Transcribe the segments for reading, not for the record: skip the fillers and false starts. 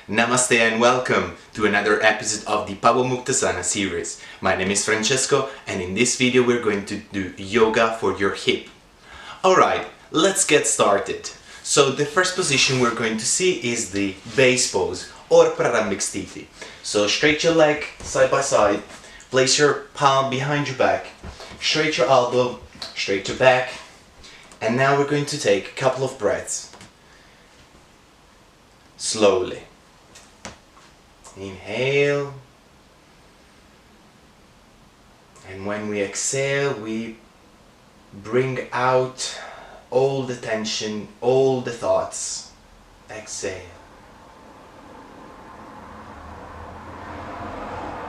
Namaste and welcome to another episode of the PAWANMUKTASANA series. My name is Francesco and in this video we're going to do yoga for your hip. Alright, let's get started. So the first position we're going to see is the base pose or Pranamic Sthiti. So straight your leg side by side, place your palm behind your back, straight your elbow, straight your back, and now we're going to take a couple of breaths. Slowly. Inhale, and when we exhale, we bring out all the tension, all the thoughts. Exhale.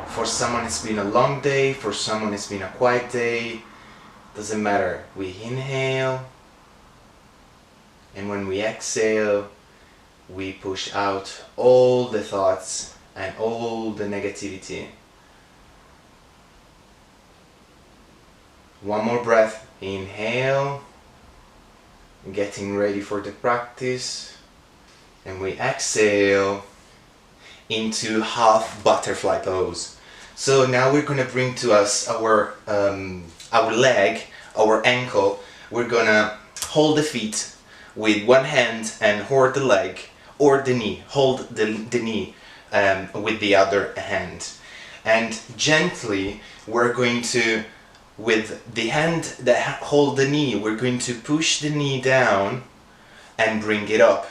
For someone it's been a long day, for someone it's been a quiet day, doesn't matter. We inhale, and when we exhale, we push out all the thoughts and all the negativity. One more breath. Inhale, getting ready for the practice, and we exhale into half butterfly pose. So now we're gonna bring to us our leg, our ankle. We're gonna hold the feet with one hand and hold the leg, or the knee. Hold the knee with the other hand, and gently we're going to, with the hand that hold the knee, we're going to push the knee down and bring it up.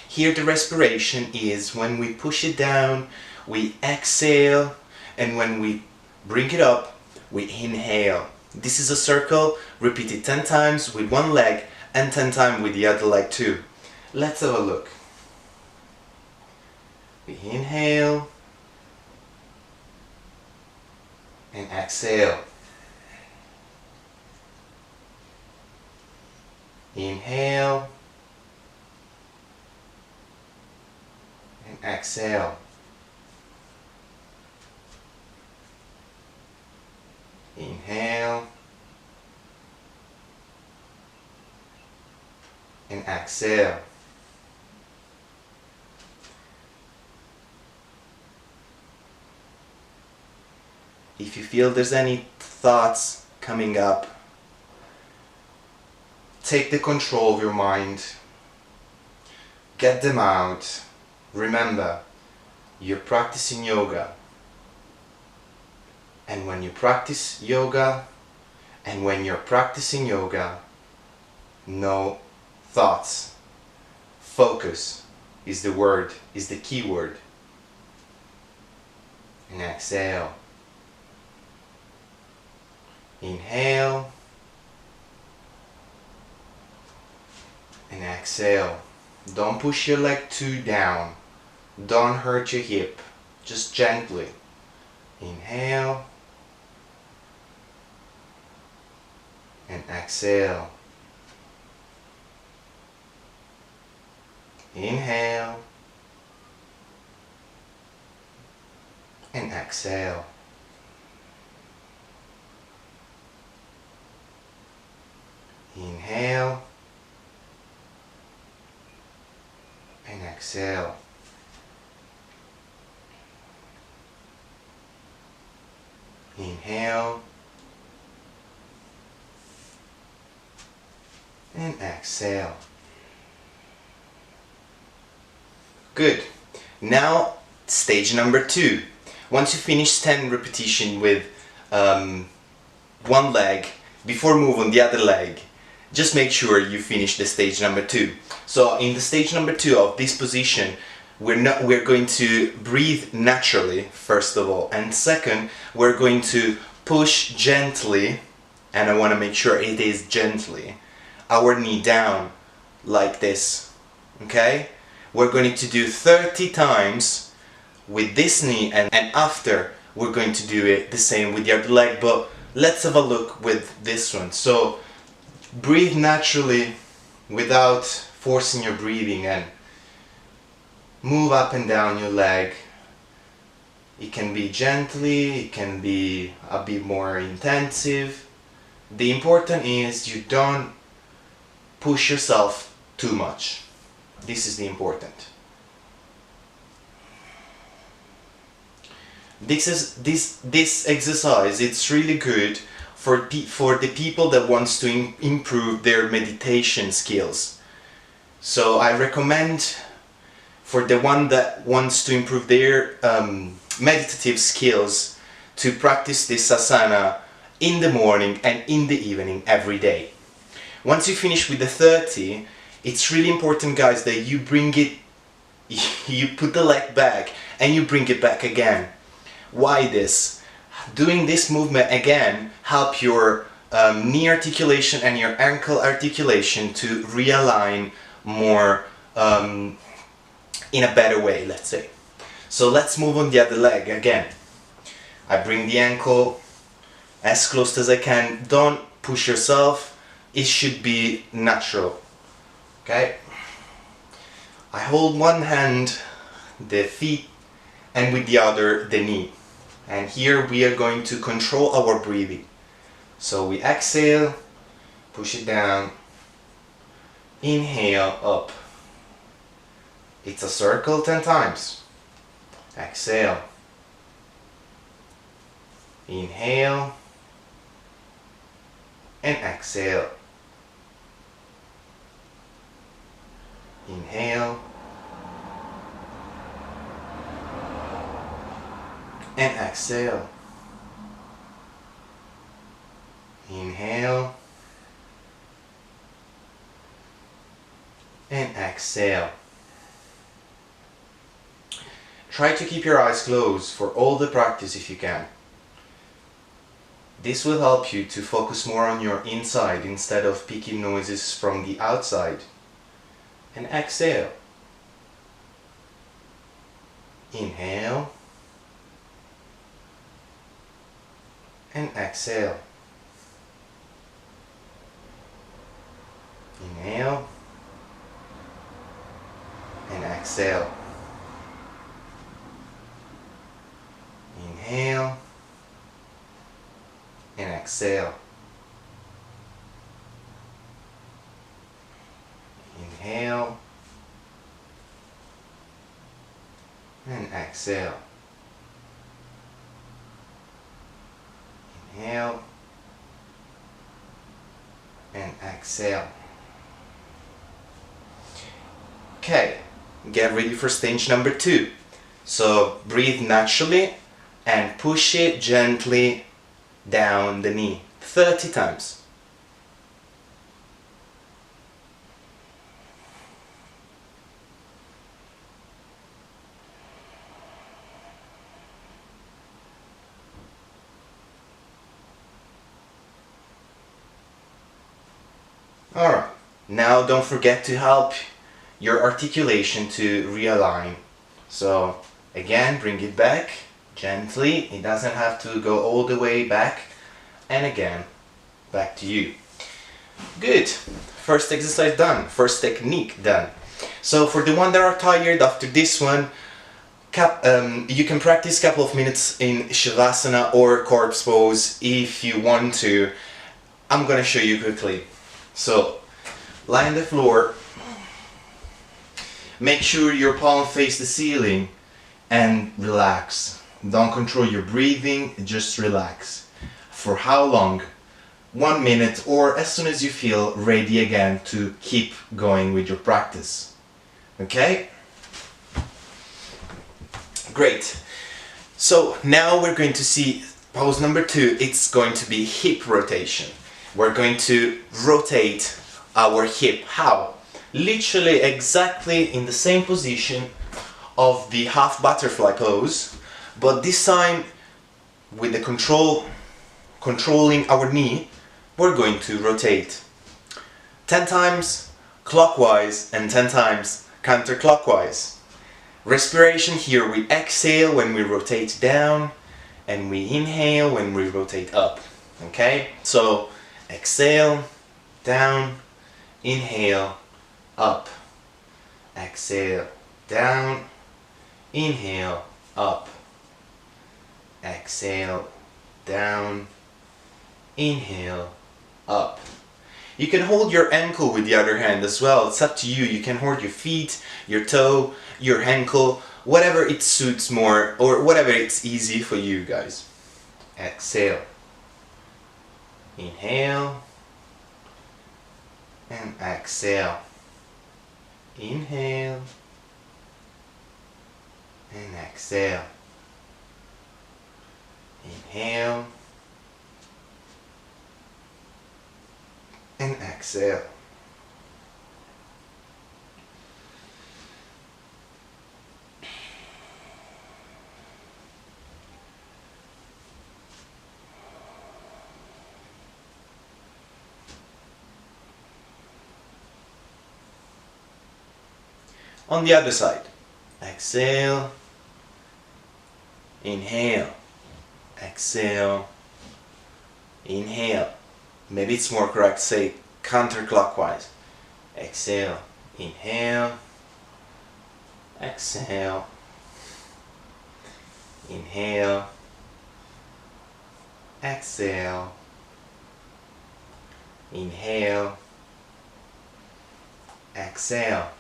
Here the respiration is when we push it down, we exhale, and when we bring it up, we inhale. This is a circle. Repeat it 10 times with one leg and 10 times with the other leg too. Let's have a look. We inhale and exhale. Inhale and exhale. Inhale and exhale. If you feel there's any thoughts coming up, take the control of your mind, get them out. Remember, you're practicing yoga, and when you practice yoga, and when you're practicing yoga, no thoughts. Focus is the word, is the key word. And exhale. Inhale and exhale. Don't push your leg too down. Don't hurt your hip. Just gently. Inhale and exhale. Inhale and exhale. Inhale and exhale. Inhale and exhale. Good. Now stage number 2. Once you finish 10 repetitions with one leg, before move on the other leg, just make sure you finish the stage number 2. So in the stage number 2 of this position, we're going to breathe naturally, first of all, and second, we're going to push gently, and I want to make sure it is gently, our knee down like this. Okay? We're going to do 30 times with this knee, and after we're going to do it the same with the other leg, but let's have a look with this one. So breathe naturally without forcing your breathing, and move up and down your leg. It can be gently, it can be a bit more intensive. The important is you don't push yourself too much. This is the important. This exercise, it's really good for the people that wants to improve their meditation skills. So I recommend for the one that wants to improve their meditative skills to practice this asana in the morning and in the evening every day. Once you finish with the 30, it's really important, guys, that you bring it, you put the leg back and you bring it back again. Why this? Doing this movement again help your knee articulation and your ankle articulation to realign more in a better way, let's say. So let's move on the other leg again. I bring the ankle as close as I can. Don't push yourself. It should be natural. Okay? I hold one hand the feet and with the other the knee. And here we are going to control our breathing. So we exhale, push it down, inhale, up. It's a circle 10 times. Exhale. Inhale. And exhale. Inhale. And exhale. Inhale. And exhale. Try to keep your eyes closed for all the practice if you can. This will help you to focus more on your inside instead of picking noises from the outside. And exhale. Inhale. And exhale. Inhale. And exhale. Inhale. And exhale. Inhale. And exhale. Inhale. And exhale. Okay, get ready for stage number 2. So breathe naturally and push it gently down the knee 30 times. Alright, now don't forget to help your articulation to realign. So again, bring it back gently. It doesn't have to go all the way back. And again, back to you. Good. First exercise done. First technique done. So for the one that are tired after this one, you can practice a couple of minutes in Shavasana or corpse pose if you want to. I'm gonna show you quickly. So lie on the floor. Make sure your palm face the ceiling and relax. Don't control your breathing, just relax. For how long? 1 minute, or as soon as you feel ready again to keep going with your practice. Okay? Great. So now we're going to see pose number 2. It's going to be hip rotation. We're going to rotate our hip. How? Literally exactly in the same position of the half butterfly pose, but this time with the controlling our knee, we're going to rotate 10 times clockwise and 10 times counterclockwise. Respiration here, we exhale when we rotate down and we inhale when we rotate up. Okay, so exhale, down, inhale, up, exhale, down, inhale, up, exhale, down, inhale, up. You can hold your ankle with the other hand as well. It's up to you. You can hold your feet, your toe, your ankle whatever it suits more or whatever it's easy for you guys. Exhale. Inhale and exhale. Inhale and exhale. Inhale and exhale. On the other side, exhale, inhale, exhale, inhale. Maybe it's more correct to say counterclockwise. Exhale, inhale, exhale, inhale, exhale, inhale, exhale.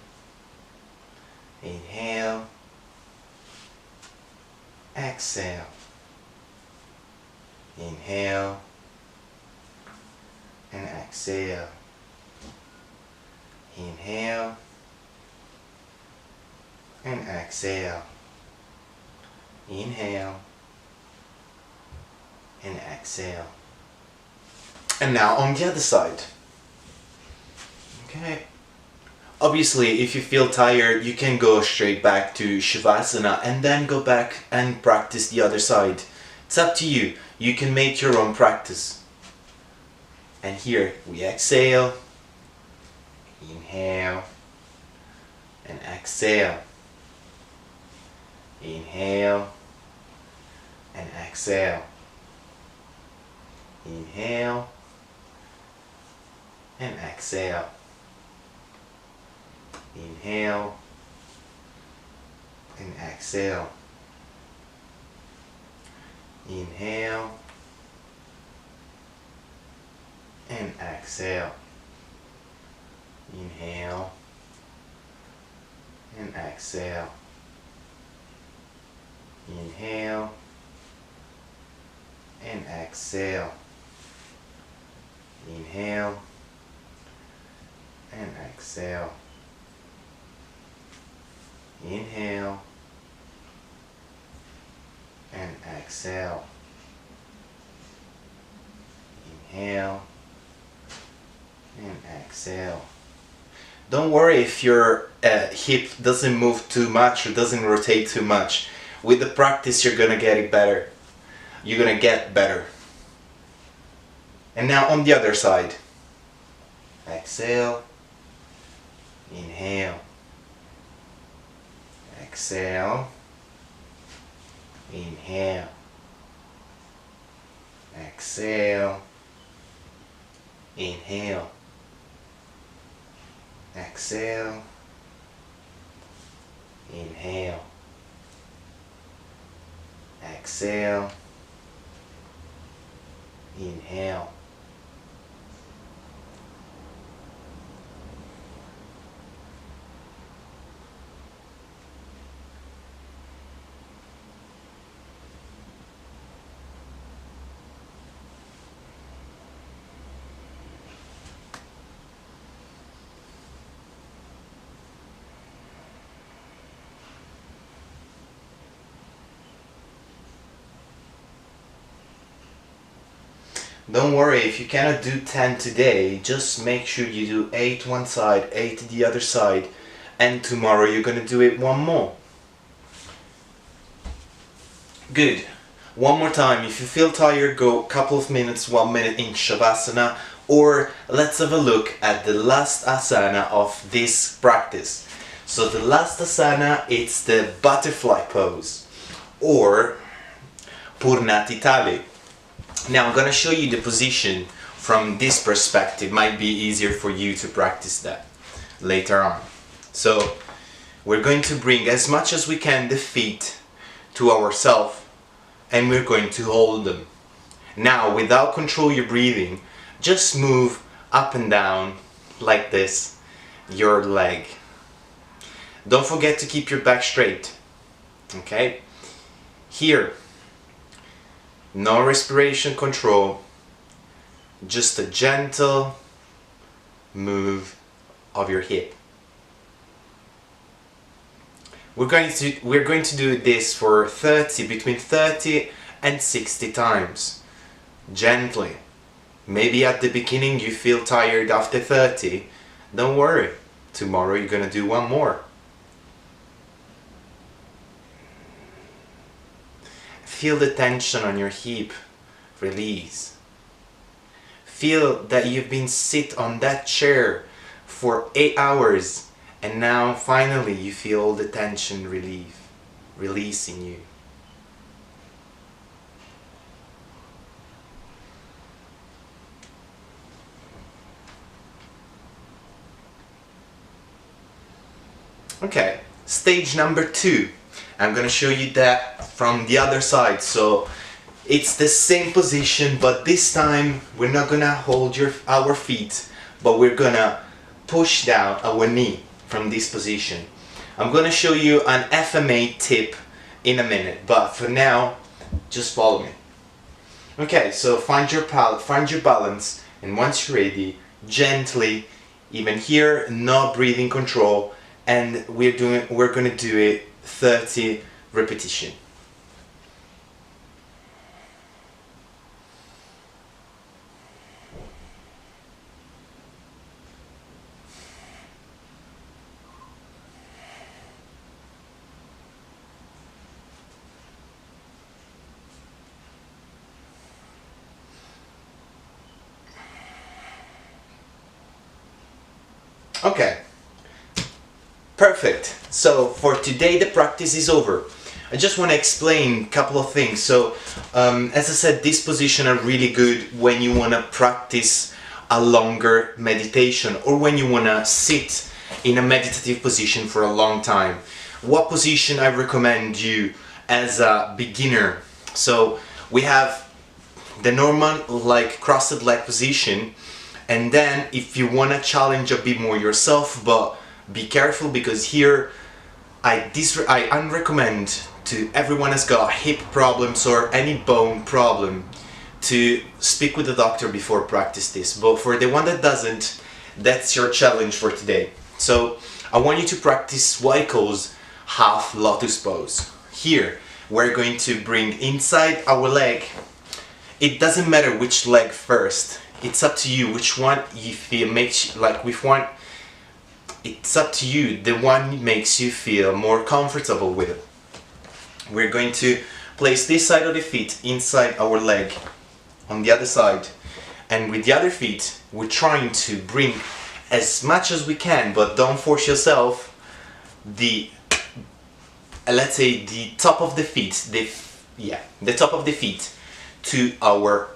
Inhale, exhale, inhale, and exhale, inhale, and exhale, inhale, and exhale. And now on the other side. Okay. Obviously, if you feel tired, you can go straight back to Shavasana and then go back and practice the other side. It's up to you. You can make your own practice. And here we exhale, inhale, and exhale. Inhale, and exhale. Inhale, and exhale. Inhale and exhale. Inhale and exhale. Inhale and exhale. Inhale and exhale. Inhale and exhale. Inhale and exhale. Inhale and exhale. Don't worry if your hip doesn't move too much or doesn't rotate too much. With the practice you're gonna get it better. You're gonna get better. And now on the other side. Exhale. Inhale. Exhale, inhale, exhale, inhale, exhale, inhale, exhale, inhale. Don't worry, if you cannot do 10 today, just make sure you do 8 one side, 8 the other side, and tomorrow you're gonna do it one more. Good. One more time, if you feel tired, go a couple of minutes, 1 minute in Shavasana, or let's have a look at the last asana of this practice. So the last asana, it's the butterfly pose, or Purnatitali. Now I'm going to show you the position from this perspective. Might be easier for you to practice that later on. So we're going to bring as much as we can the feet to ourselves and we're going to hold them. Now without control your breathing, just move up and down like this, your leg. Don't forget to keep your back straight. Okay? Here, no respiration control, just a gentle move of your hip. We're going to do this for between 30 and 60 times. Gently. Maybe at the beginning you feel tired after 30. Don't worry. Tomorrow you're gonna do one more. Feel the tension on your hip. Release. Feel that you've been sit on that chair for 8 hours and now finally you feel the tension releasing you. Okay, stage number 2. I'm gonna show you that from the other side. So it's the same position, but this time we're not gonna hold our feet, but we're gonna push down our knee from this position. I'm gonna show you an FMA tip in a minute, but for now, just follow me. Okay, so find your balance, and once you're ready, gently, even here, no breathing control, and we're gonna do it 30 repetitions. Okay, perfect. So for today the practice is over. I just want to explain a couple of things. So as I said, this position are really good when you want to practice a longer meditation or when you want to sit in a meditative position for a long time. What position I recommend you as a beginner? So we have the normal like crossed leg position, and then if you want to challenge a bit more yourself, but be careful because here I unrecommend to everyone has got hip problems or any bone problem to speak with the doctor before practice this. But for the one that doesn't, that's your challenge for today. So I want you to practice what I call half lotus pose. Here we're going to bring inside our leg. It doesn't matter which leg first. It's up to you which one you feel makes like which one. It's up to you, the one makes you feel more comfortable with it. We're going to place this side of the feet inside our leg on the other side, and with the other feet we're trying to bring as much as we can, but don't force yourself, the let's say the top of the feet, the top of the feet to our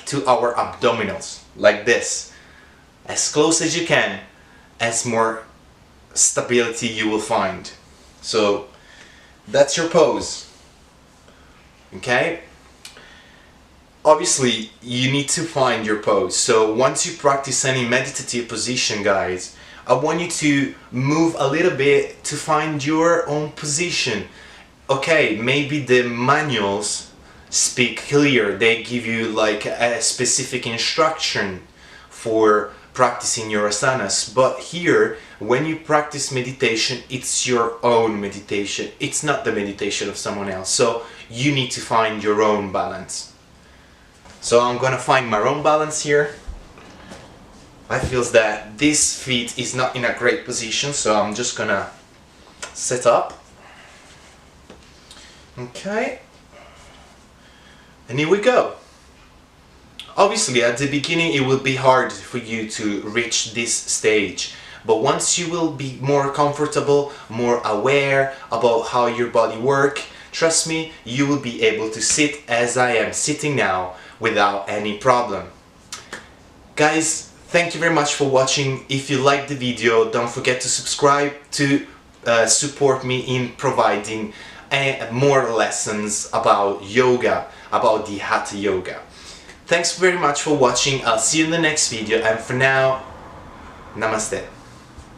to our abdominals, like this, as close as you can, as more stability you will find. So that's your pose. Okay? Obviously you need to find your pose. So once you practice any meditative position, guys, I want you to move a little bit to find your own position. Okay, maybe the manuals speak clear, they give you like a specific instruction for practicing your asanas, but here when you practice meditation, it's your own meditation, it's not the meditation of someone else, so you need to find your own balance. So I'm gonna find my own balance here. I feel that this feet is not in a great position, so I'm just gonna set up. Okay, and here we go. Obviously at the beginning it will be hard for you to reach this stage, but once you will be more comfortable, more aware about how your body works, trust me, you will be able to sit as I am sitting now without any problem. Guys, thank you very much for watching. If you liked the video, don't forget to subscribe to support me in providing more lessons about yoga, about the Hatha Yoga. Thanks very much for watching. I'll see you in the next video, and for now, Namaste.